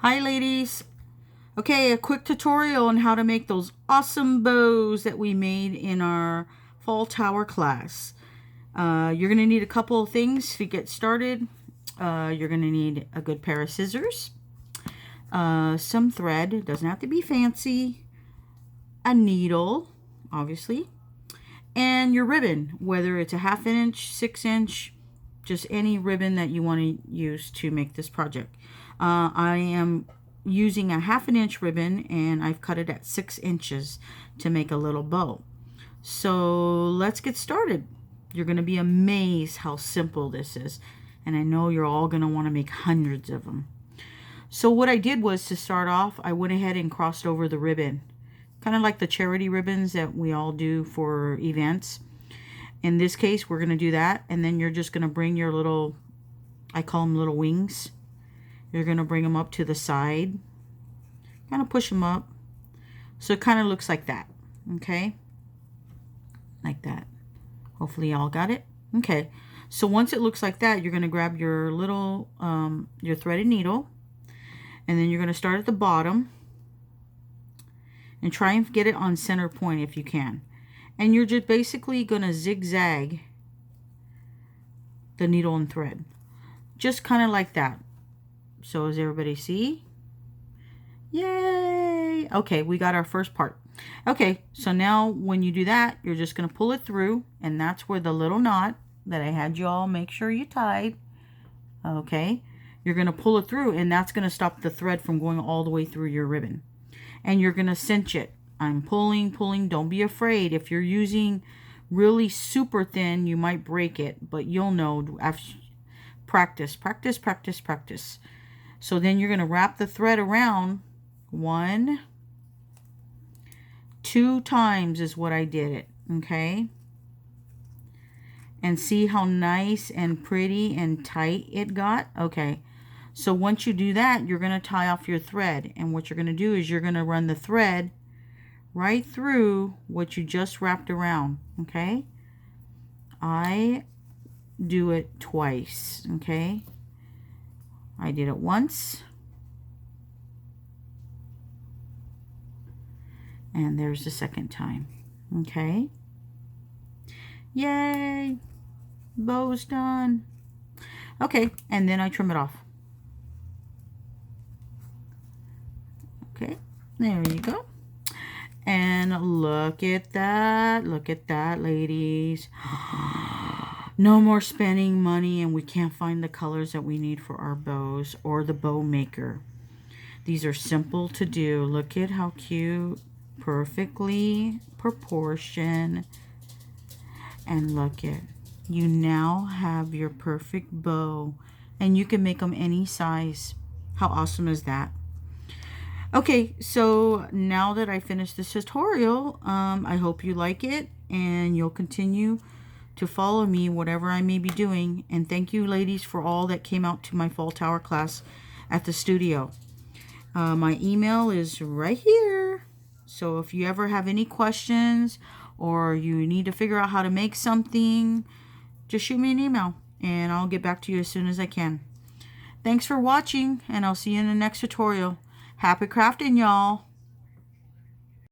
Hi ladies. Okay, a quick tutorial on how to make those awesome bows that we made in our fall tower class. You're going to need a couple of things to get started. You're going to need a good pair of scissors, some thread, it doesn't have to be fancy, a needle, obviously, and your ribbon, whether it's a 1/2 inch, 6-inch, just any ribbon that you want to use to make this project. I am using a 1/2 inch ribbon and I've cut it at 6 inches to make a little bow. So let's get started. You're going to be amazed how simple this is, and I know you're all going to want to make hundreds of them. So what I did was, to start off, I went ahead and crossed over the ribbon, kind of like the charity ribbons that we all do for events. In this case, we're going to do that, and then you're just going to bring your little, I call them little wings. You're going to bring them up to the side, kind of push them up, so it kind of looks like that, okay? Like that. Hopefully y'all got it. Okay, so once it looks like that, you're going to grab your little, your threaded needle, and then you're going to start at the bottom and try and get it on center point if you can. And you're just basically going to zigzag the needle and thread, just kind of like that. So as everybody see? Yay! Okay, we got our first part. Okay, so now when you do that, you're just going to pull it through, and that's where the little knot that I had you all make sure you tied. Okay, you're going to pull it through, and that's going to stop the thread from going all the way through your ribbon. And you're going to cinch it. I'm pulling, don't be afraid. If you're using really super thin, you might break it, but you'll know after practice. So then you're going to wrap the thread around 1, 2 times is what I did it, okay? And see how nice and pretty and tight it got? Okay, so once you do that, you're going to tie off your thread, and what you're going to do is you're going to run the thread right through what you just wrapped around, okay? I do it twice, okay? I did it once, and there's the second time, okay? Yay! Bow's done. Okay, and then I trim it off. Okay, there you go. And look at that, ladies. No more spending money and we can't find the colors that we need for our bows or the bow maker. These are simple to do. Look at how cute, perfectly proportioned. And look at, you now have your perfect bow, and you can make them any size. How awesome is that? Okay, so now that I finished this tutorial, I hope you like it and you'll continue to follow me whatever I may be doing. And thank you ladies for all that came out to my fall tower class at the studio. My email is right here, so if you ever have any questions or you need to figure out how to make something, just shoot me an email and I'll get back to you as soon as I can. Thanks for watching, and I'll see you in the next tutorial. Happy crafting, y'all.